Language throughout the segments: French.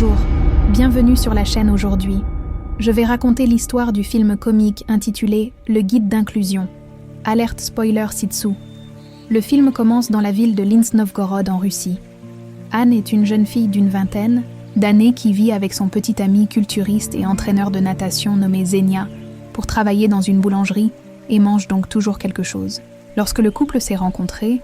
Bonjour, bienvenue sur la chaîne aujourd'hui. Je vais raconter l'histoire du film comique intitulé « Le guide d'inclusion ». Alerte spoiler ci-dessous. Le film commence dans la ville de Nizhny-Novgorod en Russie. Anne est une jeune fille d'une vingtaine d'années qui vit avec son petit ami culturiste et entraîneur de natation nommé Zenia pour travailler dans une boulangerie et mange donc toujours quelque chose. Lorsque le couple s'est rencontré,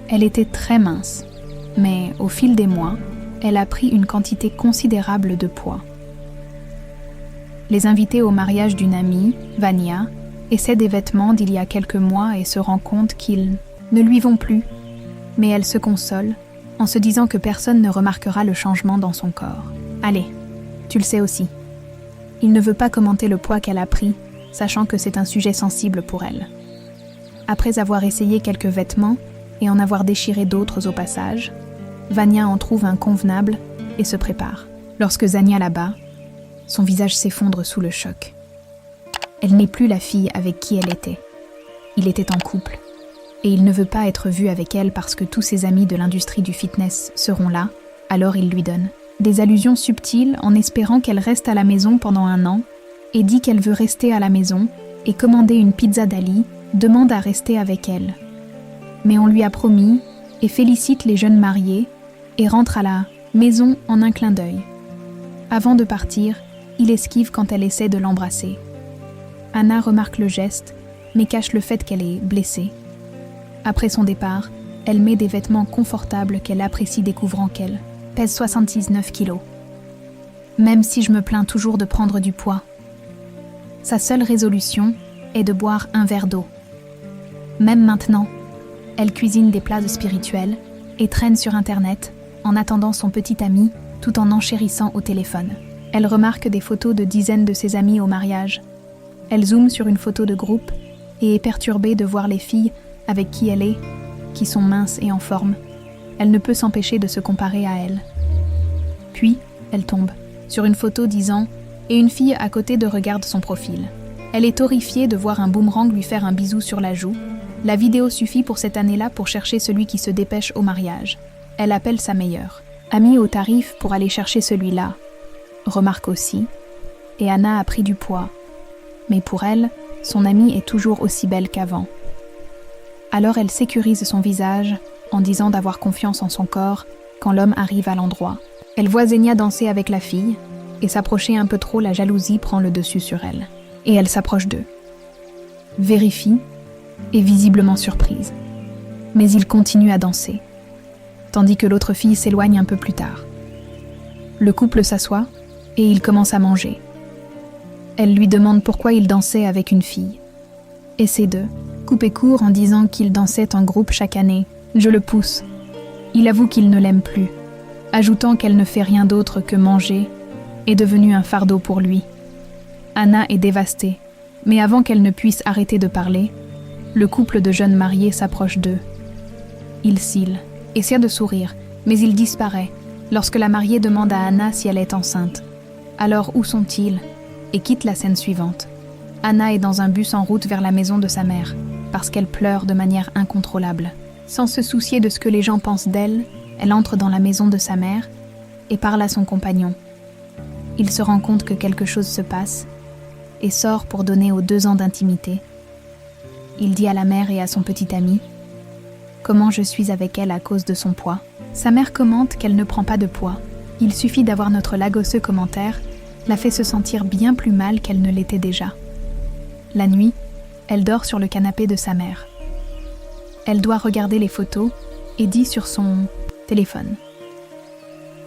elle était très mince. Mais au fil des mois, elle a pris une quantité considérable de poids. Les invités au mariage d'une amie, Vania, essaie des vêtements d'il y a quelques mois et se rend compte qu'ils ne lui vont plus. Mais elle se console en se disant que personne ne remarquera le changement dans son corps. Allez, tu le sais aussi. Il ne veut pas commenter le poids qu'elle a pris, sachant que c'est un sujet sensible pour elle. Après avoir essayé quelques vêtements et en avoir déchiré d'autres au passage, Vania en trouve un convenable et se prépare. Lorsque Zania l'abat, son visage s'effondre sous le choc. Elle n'est plus la fille avec qui elle était. Il était en couple, et il ne veut pas être vu avec elle parce que tous ses amis de l'industrie du fitness seront là, alors il lui donne des allusions subtiles en espérant qu'elle reste à la maison pendant 1 an, et dit qu'elle veut rester à la maison et commander une pizza d'Ali, demande à rester avec elle. Mais on lui a promis et félicite les jeunes mariés et rentre à la maison en un clin d'œil. Avant de partir, il esquive quand elle essaie de l'embrasser. Anna remarque le geste, mais cache le fait qu'elle est blessée. Après son départ, elle met des vêtements confortables qu'elle apprécie découvrant qu'elle pèse 79 kilos. Même si je me plains toujours de prendre du poids. Sa seule résolution est de boire un verre d'eau. Même maintenant, elle cuisine des plats spirituels et traîne sur Internet en attendant son petit ami tout en enchérissant au téléphone. Elle remarque des photos de dizaines de ses amis au mariage. Elle zoome sur une photo de groupe et est perturbée de voir les filles avec qui elle est, qui sont minces et en forme. Elle ne peut s'empêcher de se comparer à elles. Puis, elle tombe sur une photo disant « et une fille à côté de regarde son profil ». Elle est horrifiée de voir un boomerang lui faire un bisou sur la joue. La vidéo suffit pour cette année-là pour chercher celui qui se dépêche au mariage. Elle appelle sa meilleure amie au tarif pour aller chercher celui-là. Remarque aussi, et Anna a pris du poids. Mais pour elle, son amie est toujours aussi belle qu'avant. Alors elle sécurise son visage en disant d'avoir confiance en son corps quand l'homme arrive à l'endroit. Elle voit Zenia danser avec la fille, et s'approcher un peu trop, la jalousie prend le dessus sur elle. Et elle s'approche d'eux. Vérifie, est visiblement surprise. Mais il continue à danser, tandis que l'autre fille s'éloigne un peu plus tard. Le couple s'assoit et il commence à manger. Elle lui demande pourquoi il dansait avec une fille. Et ces deux coupent court en disant qu'ils dansaient en groupe chaque année. Je le pousse. Il avoue qu'il ne l'aime plus, ajoutant qu'elle ne fait rien d'autre que manger, est devenue un fardeau pour lui. Anna est dévastée, mais avant qu'elle ne puisse arrêter de parler, le couple de jeunes mariés s'approche d'eux. Il cille, essaie de sourire, mais il disparaît lorsque la mariée demande à Anna si elle est enceinte. Alors où sont-ils? Et quitte la scène suivante. Anna est dans un bus en route vers la maison de sa mère, parce qu'elle pleure de manière incontrôlable. Sans se soucier de ce que les gens pensent d'elle, elle entre dans la maison de sa mère et parle à son compagnon. Il se rend compte que quelque chose se passe et sort pour donner aux 2 ans d'intimité. Il dit à la mère et à son petit ami comment je suis avec elle à cause de son poids. Sa mère commente qu'elle ne prend pas de poids. Il suffit d'avoir notre lagosseux commentaire la fait se sentir bien plus mal qu'elle ne l'était déjà. La nuit, elle dort sur le canapé de sa mère. Elle doit regarder les photos et dit sur son téléphone.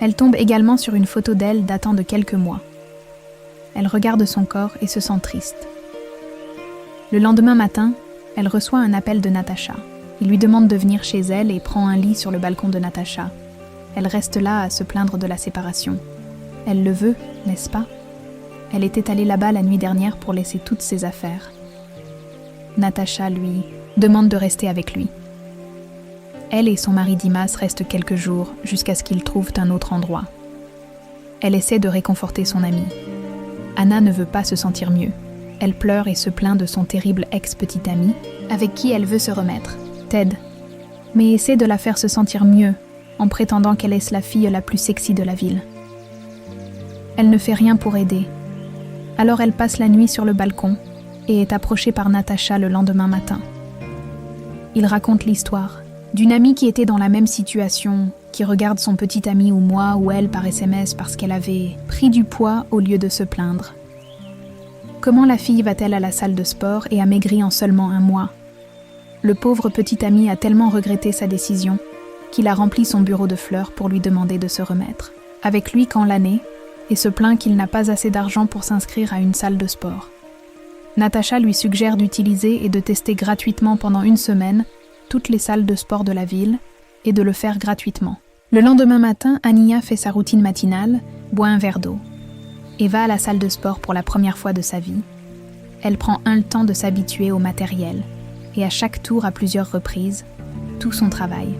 Elle tombe également sur une photo d'elle datant de quelques mois. Elle regarde son corps et se sent triste. Le lendemain matin, elle reçoit un appel de Natacha. Il lui demande de venir chez elle et prend un lit sur le balcon de Natacha. Elle reste là à se plaindre de la séparation. Elle le veut, n'est-ce pas? Elle était allée là-bas la nuit dernière pour laisser toutes ses affaires. Natacha lui demande de rester avec lui. Elle et son mari Dimas restent quelques jours jusqu'à ce qu'ils trouvent un autre endroit. Elle essaie de réconforter son amie. Anna ne veut pas se sentir mieux. Elle pleure et se plaint de son terrible ex-petit ami, avec qui elle veut se remettre, Ted, mais essaie de la faire se sentir mieux en prétendant qu'elle est la fille la plus sexy de la ville. Elle ne fait rien pour aider. Alors elle passe la nuit sur le balcon et est approchée par Natasha le lendemain matin. Il raconte l'histoire d'une amie qui était dans la même situation, qui regarde son petit ami ou moi ou elle par SMS parce qu'elle avait pris du poids au lieu de se plaindre. Comment la fille va-t-elle à la salle de sport et a maigri en seulement 1 mois? Le pauvre petit ami a tellement regretté sa décision qu'il a rempli son bureau de fleurs pour lui demander de se remettre avec lui quand l'année et se plaint qu'il n'a pas assez d'argent pour s'inscrire à une salle de sport. Natasha lui suggère d'utiliser et de tester gratuitement pendant 1 semaine toutes les salles de sport de la ville et de le faire gratuitement. Le lendemain matin, Aniya fait sa routine matinale, boit un verre d'eau et va à la salle de sport pour la première fois de sa vie. Elle prend le temps de s'habituer au matériel et à chaque tour à plusieurs reprises, tout son travail.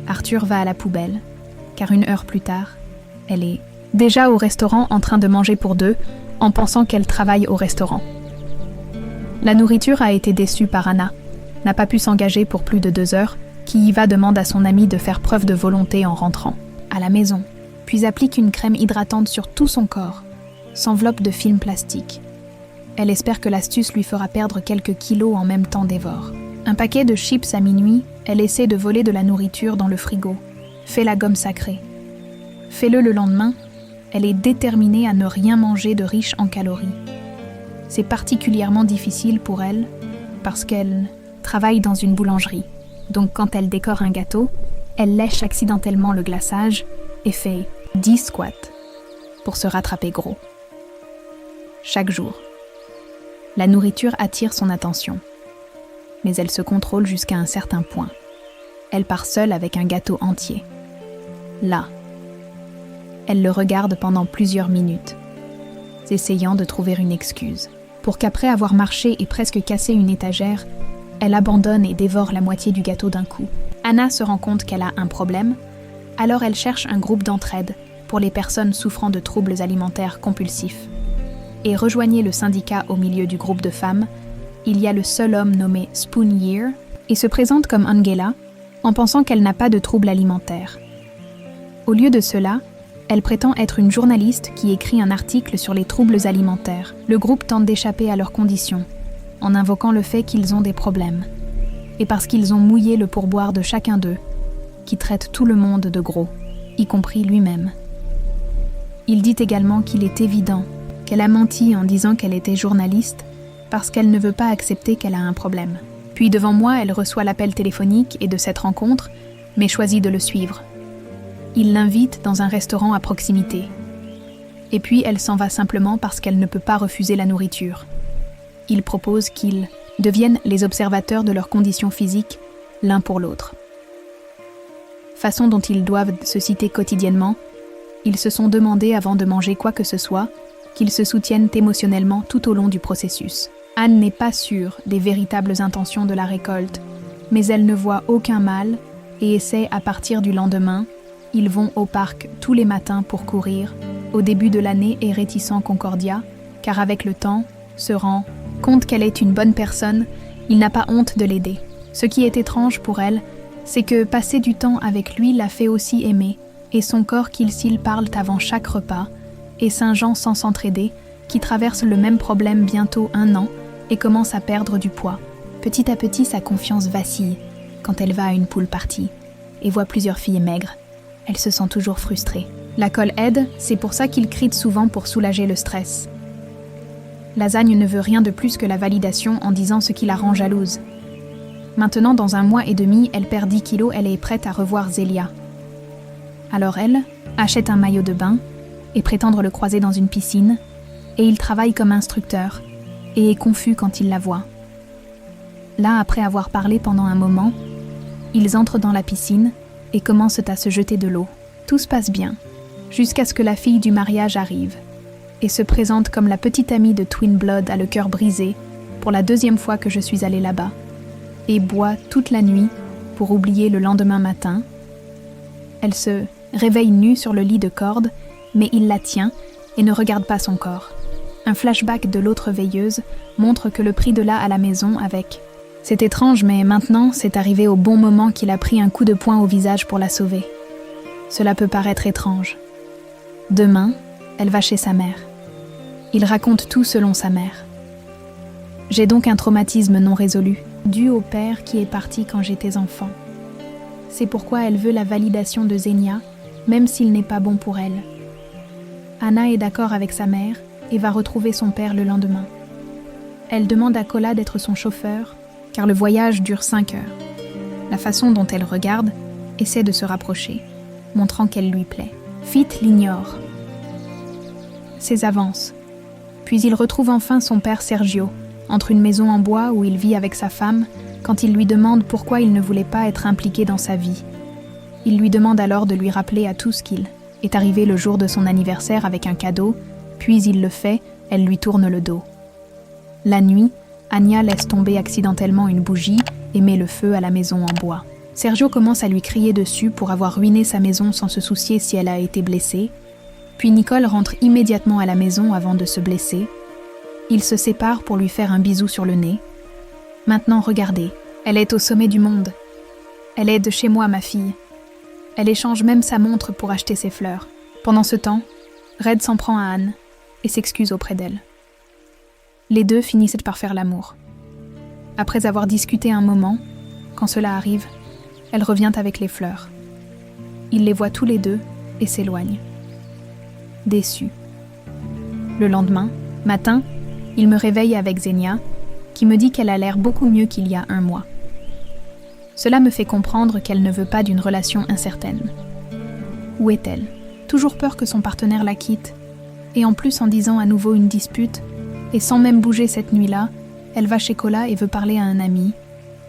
Arthur va à la poubelle, car 1 heure plus tard, elle est déjà au restaurant en train de manger pour 2, en pensant qu'elle travaille au restaurant. La nourriture a été déçue par Anna, n'a pas pu s'engager pour plus de 2 heures, qui y va demande à son amie de faire preuve de volonté en rentrant à la maison, puis applique une crème hydratante sur tout son corps, s'enveloppe de film plastique. Elle espère que l'astuce lui fera perdre quelques kilos en même temps dévore. Un paquet de chips à minuit, elle essaie de voler de la nourriture dans le frigo, fait la gomme sacrée. Fais-le le lendemain, elle est déterminée à ne rien manger de riche en calories. C'est particulièrement difficile pour elle parce qu'elle travaille dans une boulangerie. Donc quand elle décore un gâteau, elle lèche accidentellement le glaçage et fait 10 squats pour se rattraper gros. Chaque jour, la nourriture attire son attention, mais elle se contrôle jusqu'à un certain point. Elle part seule avec un gâteau entier. Là, elle le regarde pendant plusieurs minutes, essayant de trouver une excuse, pour qu'après avoir marché et presque cassé une étagère, elle abandonne et dévore la moitié du gâteau d'un coup. Anna se rend compte qu'elle a un problème, alors elle cherche un groupe d'entraide pour les personnes souffrant de troubles alimentaires compulsifs. Et rejoignez le syndicat au milieu du groupe de femmes, il y a le seul homme nommé Spoon Year et se présente comme Angela en pensant qu'elle n'a pas de troubles alimentaires. Au lieu de cela, elle prétend être une journaliste qui écrit un article sur les troubles alimentaires. Le groupe tente d'échapper à leurs conditions, en invoquant le fait qu'ils ont des problèmes, et parce qu'ils ont mouillé le pourboire de chacun d'eux, qui traite tout le monde de gros, y compris lui-même. Il dit également qu'il est évident qu'elle a menti en disant qu'elle était journaliste parce qu'elle ne veut pas accepter qu'elle a un problème. Puis devant moi, elle reçoit l'appel téléphonique et de cette rencontre, mais choisit de le suivre. Il l'invite dans un restaurant à proximité. Et puis elle s'en va simplement parce qu'elle ne peut pas refuser la nourriture. Il propose qu'ils deviennent les observateurs de leurs conditions physiques l'un pour l'autre. Façon dont ils doivent se citer quotidiennement, ils se sont demandé avant de manger quoi que ce soit qu'ils se soutiennent émotionnellement tout au long du processus. Anne n'est pas sûre des véritables intentions de la récolte, mais elle ne voit aucun mal et essaie à partir du lendemain. Ils vont au parc tous les matins pour courir. Au début de l'année est réticent Concordia, car avec le temps, se rend compte qu'elle est une bonne personne, il n'a pas honte de l'aider. Ce qui est étrange pour elle, c'est que passer du temps avec lui l'a fait aussi aimer, et son corps qu'ils parlent avant chaque repas, et Saint-Jean sans s'entraider, qui traverse le même problème bientôt 1 an et commence à perdre du poids. Petit à petit, sa confiance vacille quand elle va à une pool party et voit plusieurs filles maigres. Elle se sent toujours frustrée. L'alcool aide, c'est pour ça qu'il crie souvent pour soulager le stress. Lasagne ne veut rien de plus que la validation en disant ce qui la rend jalouse. Maintenant, dans 1 mois et demi, elle perd 10 kilos, elle est prête à revoir Zélia. Alors elle achète un maillot de bain et prétendre le croiser dans une piscine, et il travaille comme instructeur, et est confus quand il la voit. Là, après avoir parlé pendant un moment, ils entrent dans la piscine et commencent à se jeter de l'eau. Tout se passe bien, jusqu'à ce que la fille du mariage arrive, et se présente comme la petite amie de Twin Blood à le cœur brisé, pour la 2e fois que je suis allée là-bas, et boit toute la nuit pour oublier le lendemain matin. Elle se réveille nue sur le lit de corde, mais il la tient et ne regarde pas son corps. Un flashback de l'autre veilleuse montre que le prit de là à la maison avec « C'est étrange, mais maintenant, c'est arrivé au bon moment qu'il a pris un coup de poing au visage pour la sauver. Cela peut paraître étrange. » Demain, Elle va chez sa mère. Il raconte tout selon sa mère. J'ai donc un traumatisme non résolu, dû au père qui est parti quand j'étais enfant. C'est pourquoi elle veut la validation de Xenia, même s'il n'est pas bon pour elle. Anna est d'accord avec sa mère et va retrouver son père le lendemain. Elle demande à Kola d'être son chauffeur, car le voyage dure 5 heures. La façon dont elle regarde essaie de se rapprocher, montrant qu'elle lui plaît. Fit l'ignore. Ses avances. Puis il retrouve enfin son père Sergio, entre une maison en bois où il vit avec sa femme, quand il lui demande pourquoi il ne voulait pas être impliqué dans sa vie. Il lui demande alors de lui rappeler à tous qu'il est arrivé le jour de son anniversaire avec un cadeau, puis il le fait, elle lui tourne le dos. La nuit, Anya laisse tomber accidentellement une bougie et met le feu à la maison en bois. Sergio commence à lui crier dessus pour avoir ruiné sa maison sans se soucier si elle a été blessée. Puis Nicole rentre immédiatement à la maison avant de se blesser. Ils se séparent pour lui faire un bisou sur le nez. Maintenant, regardez, elle est au sommet du monde. Elle est de chez moi, ma fille. Elle échange même sa montre pour acheter ses fleurs. Pendant ce temps, Red s'en prend à Anne et s'excuse auprès d'elle. Les deux finissent par faire l'amour. Après avoir discuté un moment, quand cela arrive, elle revient avec les fleurs. Il les voit tous les deux et s'éloigne. Déçu. Le lendemain, matin, il me réveille avec Xenia, qui me dit qu'elle a l'air beaucoup mieux qu'il y a 1 mois. Cela me fait comprendre qu'elle ne veut pas d'une relation incertaine. Où est-elle? Toujours peur que son partenaire la quitte, et en plus en disant à nouveau une dispute, et sans même bouger cette nuit-là, elle va chez Kola et veut parler à un ami,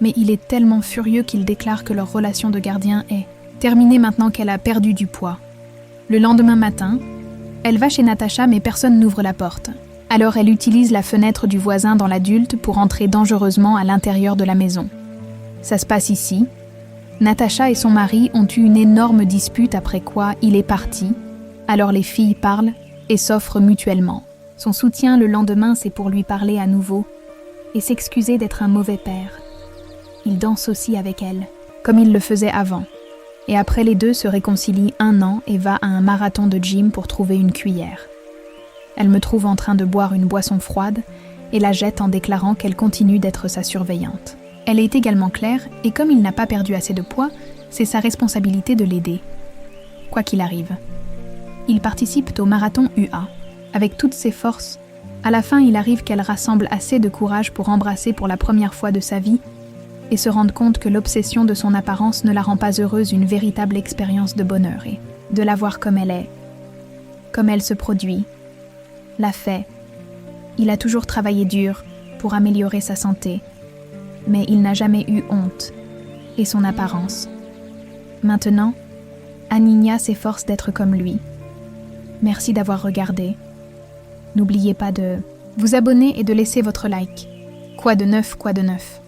mais il est tellement furieux qu'il déclare que leur relation de gardien est terminée maintenant qu'elle a perdu du poids. Le lendemain matin, elle va chez Natacha mais personne n'ouvre la porte. Alors elle utilise la fenêtre du voisin dans l'adulte pour entrer dangereusement à l'intérieur de la maison. Ça se passe ici. Natacha et son mari ont eu une énorme dispute après quoi il est parti. Alors les filles parlent et s'offrent mutuellement. Son soutien le lendemain, c'est pour lui parler à nouveau et s'excuser d'être un mauvais père. Il danse aussi avec elle, comme il le faisait avant. Et après, les deux se réconcilient 1 an et va à un marathon de gym pour trouver une cuillère. Elle me trouve en train de boire une boisson froide et la jette en déclarant qu'elle continue d'être sa surveillante. Elle est également claire et comme il n'a pas perdu assez de poids, c'est sa responsabilité de l'aider. Quoi qu'il arrive. Ils participent au marathon UA. Avec toutes ses forces, à la fin il arrive qu'elle rassemble assez de courage pour embrasser pour la première fois de sa vie et se rendre compte que l'obsession de son apparence ne la rend pas heureuse, une véritable expérience de bonheur et de la voir comme elle est, comme elle se produit, l'a fait. Il a toujours travaillé dur pour améliorer sa santé, mais il n'a jamais eu honte et son apparence. Maintenant, Aninia s'efforce d'être comme lui. Merci d'avoir regardé. N'oubliez pas de vous abonner et de laisser votre like. Quoi de neuf, quoi de neuf.